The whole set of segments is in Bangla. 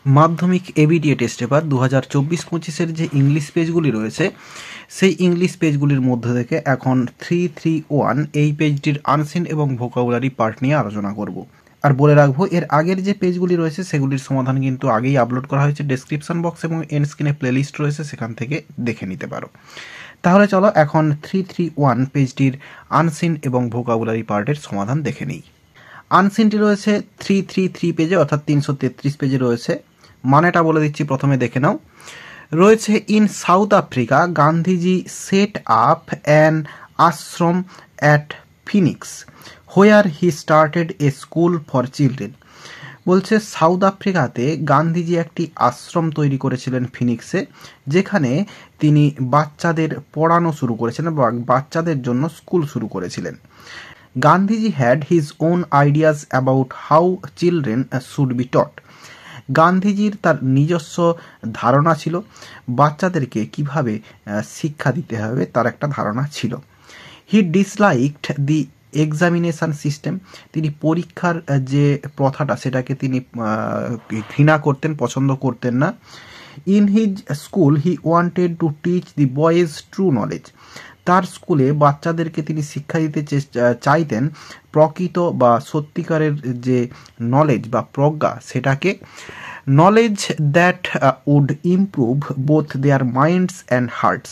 মাধ্যমিক এবিডিএ টেস্ট পেপার 2024-25 যে ইংলিশ পেজগুলি রয়েছে সেই ইংলিশ পেজগুলির মধ্যে থেকে এখন 331 এই পেজটির আনসিন এবং ভোকাবুলারি পার্ট নিয়ে আলোচনা করব। আর বলে রাখবো এর আগের যে পেজগুলি রয়েছে সেগুলির সমাধান কিন্তু আগেই আপলোড করা হয়েছে, ডেসক্রিপশন বক্স এবং এন্ড স্ক্রিনে প্লেলিস্ট রয়েছে, সেখান থেকে দেখে নিতে পারো। তাহলে চলো এখন 331 পেজটির আনসিন এবং ভোকাবুলারি পার্টের সমাধান দেখে নিই। আনসিনটি রয়েছে 333 পেজে, অর্থাৎ 333 পেজে রয়েছে। মানেটা বলে দিচ্ছি, প্রথমে দেখে নাও। রয়েছে in south Africa Gandhiji set up an Ashram at Phoenix where he started a school for children. বলছে সাউথ আফ্রিকাতে গান্ধীজি একটি আশ্রম তৈরি করেছিলেন ফিনিক্সে, যেখানে তিনি বাচ্চাদের পড়ানো শুরু করেছিলেন বা বাচ্চাদের জন্য স্কুল শুরু করেছিলেন। Gandhiji had his own ideas about how children should be টট। গান্ধীজির তার নিজস্ব ধারণা ছিল বাচ্চাদেরকে কিভাবে শিক্ষা দিতে হবে, তার একটা ধারণা ছিল। হি ডিসলাইকড দি এক্সামিনেশন সিস্টেম। তিনি পরীক্ষার যে প্রথাটা সেটাকে তিনি ঘৃণা করতেন, পছন্দ করতেন না। In his school he wanted to teach the boys true knowledge. তার স্কুলে বাচ্চাদেরকে তিনি শিক্ষা দিতে চাইতেন প্রকৃত বা সত্যিকারের যে নলেজ বা প্রজ্ঞা সেটাকে, knowledge that would improve both their minds and hearts.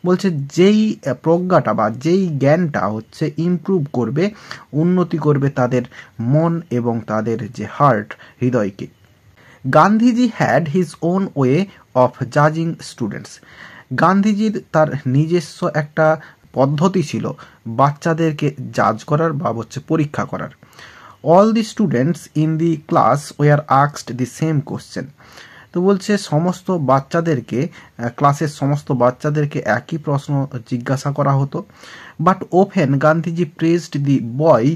বলছে যেই প্রজ্ঞাটা বা যেই জ্ঞানটা হচ্ছে ইমপ্রুভ করবে, উন্নতি করবে তাদের মন এবং তাদের যে হার্ট, হৃদয়কে। Gandhiji had his own way of জাজিং স্টুডেন্টস। গান্ধীজির তার নিজস্ব একটা পদ্ধতি ছিল বাচ্চাদেরকে জাজ করার বা হচ্ছে পরীক্ষা করার। All the students in the class were asked the same question. তো বলছে সমস্ত বাচ্চাদেরকে, ক্লাসের সমস্ত বাচ্চাদেরকে একই প্রশ্ন জিজ্ঞাসা করা হতো। But often Gandhiji praised the boy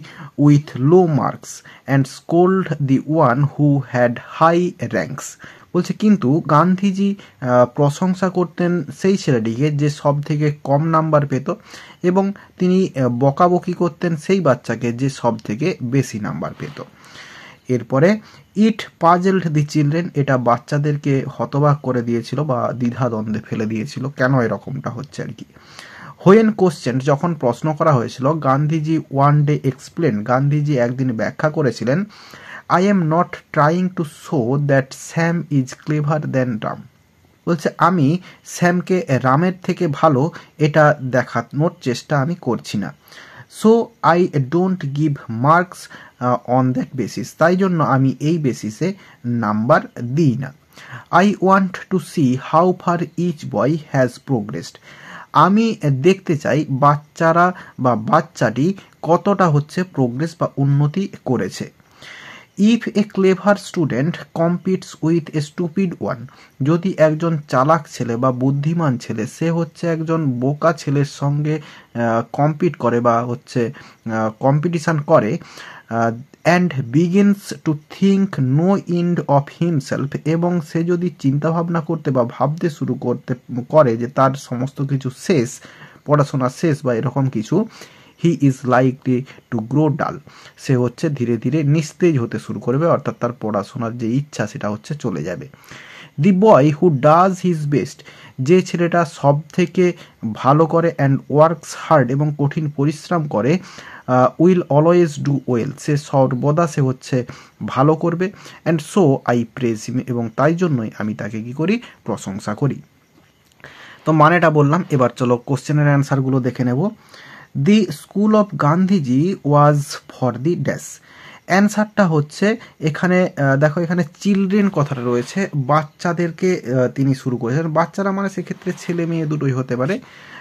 with low marks and scold the one who had high ranks. বলছে কিন্তু গান্ধীজি প্রশংসা করতেন সেই ছেলেটিকে যে সব থেকে কম নাম্বার পেত, এবং তিনি বকাবকি করতেন সেই বাচ্চাকে যে সব থেকে বেশি নাম্বার পেত। এরপরে ইট পাজেলড দি চিলড্রেন। এটা বাচ্চাদেরকে হতবাক করে দিয়েছিল বা দ্বিধাদ্বন্দ্বে ফেলে দিয়েছিল, কেন এরকমটা হচ্ছে আর কি। হোয়েন কোশ্চেন, যখন প্রশ্ন করা হয়েছিল, Gandhiji one day explain. Gandhiji একদিন ব্যাখ্যা করেছিলেন, I am not trying to show that Sam is clever than Ram. বলছে আমি স্যামকে রামের থেকে ভালো এটা দেখানোর চেষ্টা আমি করছি না। So I don't give marks on that basis. তাই জন্য আমি এই বেসিসে নাম্বার দিই না। I want to see how far each boy has progressed. আমি দেখতে চাই বাচ্চারা বা বাচ্চাটি কতটা হচ্ছে প্রোগ্রেস বা উন্নতি করেছে। If a clever student competes with a stupid one. যদি একজন চালাক ছেলে বা বুদ্ধিমান ছেলে সে হচ্ছে একজন বোকা ছেলের সঙ্গে কম্পিট করে বা হচ্ছে কম্পিটিশান করে, and begins to think no end of himself, এবং সে যদি চিন্তাভাবনা করতে বা ভাবতে শুরু করে যে তার সমস্ত কিছু শেষ, পড়াশোনা শেষ বা এরকম কিছু, হি ইজ লাইকলি টু গ্রো ডাল। সে হচ্ছে ধীরে ধীরে নিস্তেজ হতে শুরু করবে, অর্থাৎ তার পড়াশোনার যে ইচ্ছা সেটা হচ্ছে চলে যাবে। দি বয় হু ডাজ হিজ বেস্ট। যে ছেলেটা সব থেকে ভালো করে অ্যান্ড ওয়ার্কস হার্ড, এবং কঠিন পরিশ্রম করে, উইল অলওয়েজ ডু ওয়েল। সে সর্বদা সে হচ্ছে ভালো করবে। অ্যান্ড সো আই প্রেজ হিম, এবং তাই জন্যই আমি তাকে কি করি, প্রশংসা করি। তো মানেটা বললাম, এবার চলো কোশ্চেনের অ্যান্সারগুলো দেখে নেব। The school of Gandhiji was for the dash. অ্যান্সারটা হচ্ছে এখানে দেখো, এখানে চিলড্রেন কথাটা রয়েছে, বাচ্চাদেরকে তিনি শুরু করেছেন। বাচ্চারা মানে সেক্ষেত্রে ছেলে মেয়ে দুটোই হতে পারে।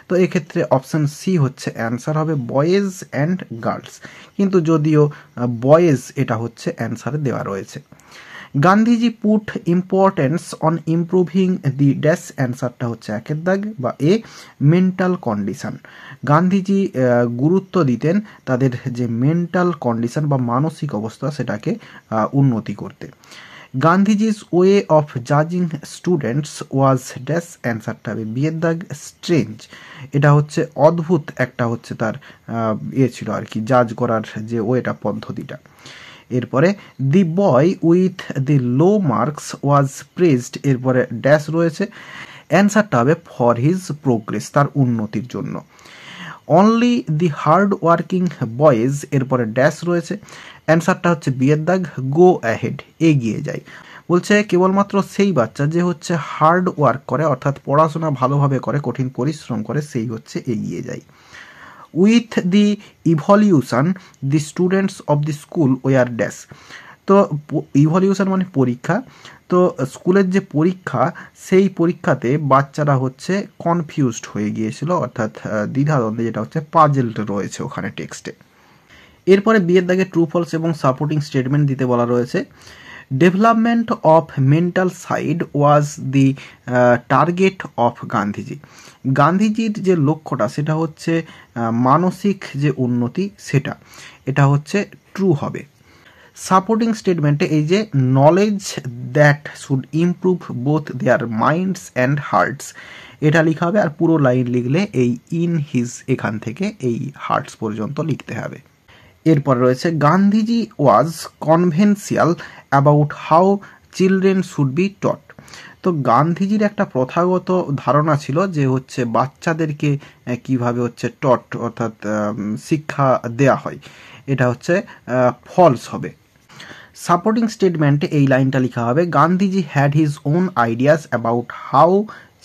তো এক্ষেত্রে অপশান সি হচ্ছে অ্যান্সার হবে, বয়েজ অ্যান্ড গার্লস। কিন্তু যদিও বয়েজ এটা হচ্ছে অ্যান্সারে দেওয়া রয়েছে। Gandhiji put importance on improving the dash. অ্যান্সারটা হচ্ছে একের দাগ বা এ, মেন্টাল কন্ডিশন। গান্ধীজি গুরুত্ব দিতেন তাদের যে মেন্টাল কন্ডিশন বা মানসিক অবস্থা সেটাকে উন্নতি করতে। গান্ধীজিস ওয়ে অফ জাজিং স্টুডেন্টস ওয়াজ ড্যাশ। অ্যান্সারটা হবে বিয়ের দাগ, স্ট্রেঞ্জ। এটা হচ্ছে অদ্ভুত একটা হচ্ছে তার ছিল আর কি, জাজ করার যে ওয়েটা, পদ্ধতিটা। এরপরে the boy with the low marks was praised, এরপরে ড্যাশ রয়েছে, অ্যান্সারটা হবে ফর হিজ প্রোগ্রেস, তার উন্নতির জন্য। Only the hard working boys, এরপরে ড্যাশ রয়েছে, অ্যান্সারটা হচ্ছে বিয়ের দাগ, গো অ্যাহেড, এগিয়ে যায়। বলছে কেবলমাত্র সেই বাচ্চা যে হচ্ছে হার্ড ওয়ার্ক করে, অর্থাৎ পড়াশোনা ভালোভাবে করে, কঠিন পরিশ্রম করে, সেই হচ্ছে এগিয়ে যায়। With the evolution the students of the school were dash, তো ইভলিউশন মানে পরীক্ষা, তো স্কুলের যে পরীক্ষা সেই পরীক্ষাতে বাচ্চারা হচ্ছে কনফিউজড হয়ে গিয়েছিল, অর্থাৎ দ্বিধাদ্বন্দ্বে, যেটা হচ্ছে পাজেলড রয়েছে ওখানে টেক্সটে। এরপরে বিয়ের দাগে ট্রু ফলস এবং সাপোর্টিং স্টেটমেন্ট দিতে বলা রয়েছে। Development of mental side was the target of Gandhiji, গান্ধীজির যে লক্ষ্যটা সেটা হচ্ছে মানসিক যে উন্নতি সেটা, এটা হচ্ছে ট্রু হবে। সাপোর্টিং স্টেটমেন্টে এই যে knowledge that should improve both their minds and hearts, এটা লিখা হবে, আর পুরো লাইন লিখলে এই ইন হিজ এখান থেকে এই হার্টস পর্যন্ত লিখতে হবে। এরপর রয়েছে Gandhiji was conventional about how children should be taught, তো গান্ধীজির একটা প্রথাগত ধারণা ছিল যে হচ্ছে বাচ্চাদেরকে কিভাবে হচ্ছে টট অর্থাৎ শিক্ষা দেয়া হয়, এটা হচ্ছে ফলস হবে। সাপোর্টিং স্টেটমেন্টে এই লাইনটা লেখা হবে, Gandhiji had his own ideas about how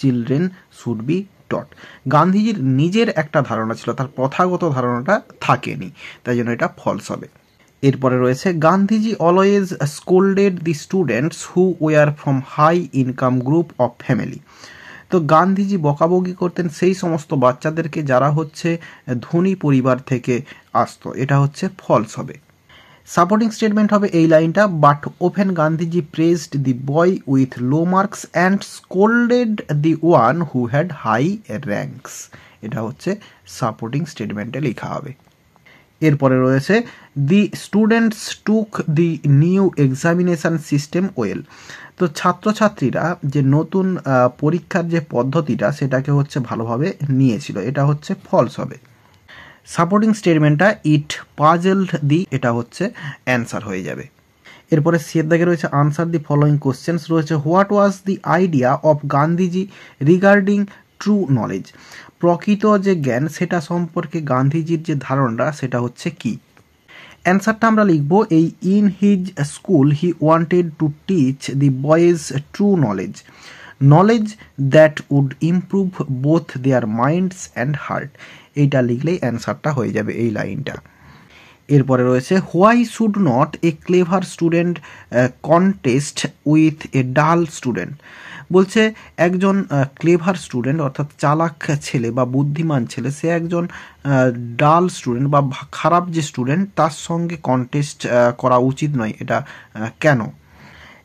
children should be টট, গান্ধীজির নিজের একটা ধারণা ছিল, তার প্রথাগত ধারণাটা থাকেনি, তাই জন্য এটা ফলস হবে। এরপরে রয়েছে Gandhiji always scolded the students who were from high income group of family, তো গান্ধীজি বকাবকি করতেন সেই সমস্ত বাচ্চাদেরকে যারা হচ্ছে ধনী পরিবার থেকে আসতো, এটা হচ্ছে ফলস হবে। সাপোর্টিং স্টেটমেন্ট হবে এই লাইনটা, but open Gandhiji praised the boy with low marks and scolded the one who had high ranks, এটা হচ্ছে সাপোর্টিং স্টেটমেন্টে লেখা হবে। এরপরে রয়েছে the students took the new examination system well, তো ছাত্রছাত্রীরা যে নতুন পরীক্ষার যে পদ্ধতিটা সেটাকে হচ্ছে ভালোভাবে নিয়েছিল, এটা হচ্ছে ফলস হবে। সাপোর্টিং স্টেটমেন্টটা ইট পাজেলড দি, এটা হচ্ছে অ্যান্সার হয়ে যাবে। এরপরে সিয়ের দাগে রয়েছে আনসার দি ফলোয়িং কোশ্চেন্স রয়েছে, what was the idea of Gandhiji regarding true knowledge, প্রকৃত যে জ্ঞান সেটা সম্পর্কে গান্ধীজির যে ধারণা সেটা হচ্ছে কি। অ্যান্সারটা আমরা লিখব, এই in his school he wanted to teach the boys true knowledge, knowledge that would improve both their minds and heart, এইটা লিখলেই অ্যান্সারটা হয়ে যাবে এই লাইনটা। এরপরে রয়েছে why should not a clever student contest with a dull student, বলছে একজন ক্লেভার স্টুডেন্ট অর্থাৎ চালাক ছেলে বা বুদ্ধিমান ছেলে সে একজন ডাল স্টুডেন্ট বা খারাপ যে স্টুডেন্ট তার সঙ্গে কন্টেস্ট করা উচিত নয়, এটা কেন।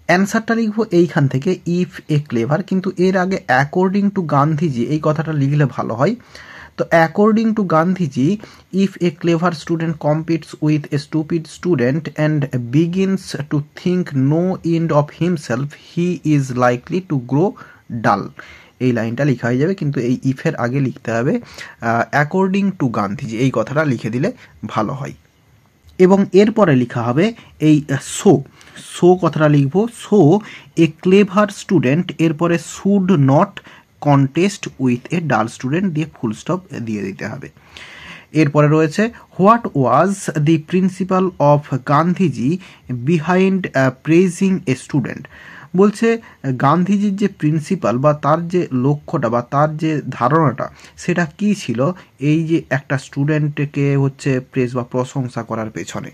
অ্যান্সারটা লিখবো এইখান থেকে, ইফ এ ক্লেভার, কিন্তু এর আগে অ্যাকর্ডিং টু গান্ধীজি এই কথাটা লিখলে ভালো হয়। তো according to Gandhiji, if a clever student competes with a stupid student and begins to think no end of himself he is likely to grow dull, এই লাইনটা লেখা হয়ে যাবে, কিন্তু এই ইফের আগে লিখতে হবে অ্যাকর্ডিং টু গান্ধীজি, এই কথাটা লিখে দিলে ভালো হয়। এবং এরপরে লেখা হবে এই সো কথাটা লিখবো, সো এ ক্লেভার স্টুডেন্ট, এরপরে should not contest with a dull student দিয়ে ফুল স্টপ দিয়ে দিতে হবে। এরপরে রয়েছে what was the principal of Gandhiji behind praising a student, বলছে গান্ধীজির যে প্রিন্সিপাল বা তার যে লক্ষ্যটা বা তার যে ধারণাটা সেটা কি ছিল এই যে একটা স্টুডেন্টকে হচ্ছে প্রেজ বা প্রশংসা করার পেছনে।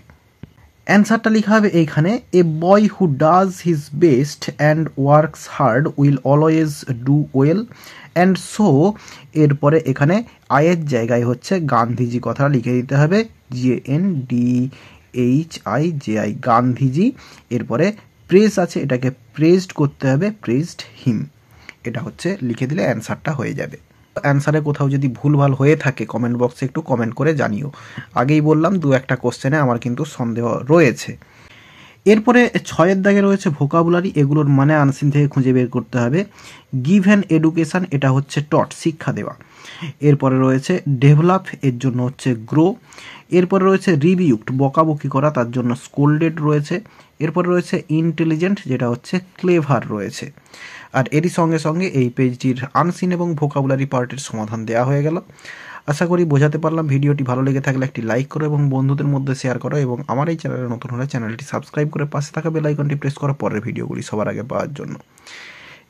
অ্যান্সারটা লেখা হবে এইখানে, a boy who does his best and works hard will always do well and so, এরপরে এখানে আয়ের জায়গায় হচ্ছে গান্ধীজি কথাটা লিখে দিতে হবে, GNDHIJI গান্ধীজি, এরপরে প্রেজ আছে এটাকে প্রেজড করতে হবে, প্রেজড হিম, এটা হচ্ছে লিখে দিলে অ্যান্সারটা হয়ে যাবে। অ্যান্সারে কোথাও যদি ভুলভাল হয়ে থাকে কমেন্ট বক্সে একটু কমেন্ট করে জানিও, আগেই বললাম দু একটা কোশ্চেনে আমার কিন্তু সন্দেহ রয়েছে। এরপরে 6 দাগে রয়েছে ভোকাবুলারি, এগুলোর মানে আনসিন থেকে খুঁজে বের করতে হবে। গিভ অ্যান এডুকেশান, এটা হচ্ছে টট, শিক্ষা দেওয়া। এরপরে রয়েছে ডেভেলপ, এর জন্য হচ্ছে গ্রো। এরপরে রয়েছে রিবিউকড, বকাবকি করা, তার জন্য স্কোল্ডেড রয়েছে। এরপরে রয়েছে ইন্টেলিজেন্ট, যেটা হচ্ছে ক্লেভার রয়েছে। আর এরই সঙ্গে সঙ্গে এই পেজটির আনসিন এবং ভোকাবুলারি পার্টের সমাধান দেওয়া হয়ে গেল। আশা করি বোঝাতে পারলাম। ভিডিওটি ভালো লেগে থাকলে একটি লাইক করো এবং বন্ধুদের মধ্যে শেয়ার করো, এবং আমার এই চ্যানেলে নতুন হলে চ্যানেলটি সাবস্ক্রাইব করে পাশে থাকা বেল আইকনটি প্রেস করো পরের ভিডিওগুলি সবার আগে পাওয়ার জন্য।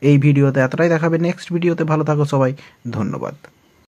এই ভিডিওতে এতটাই, দেখাবে নেক্সট ভিডিওতে। ভালো থাকো সবাই, ধন্যবাদ।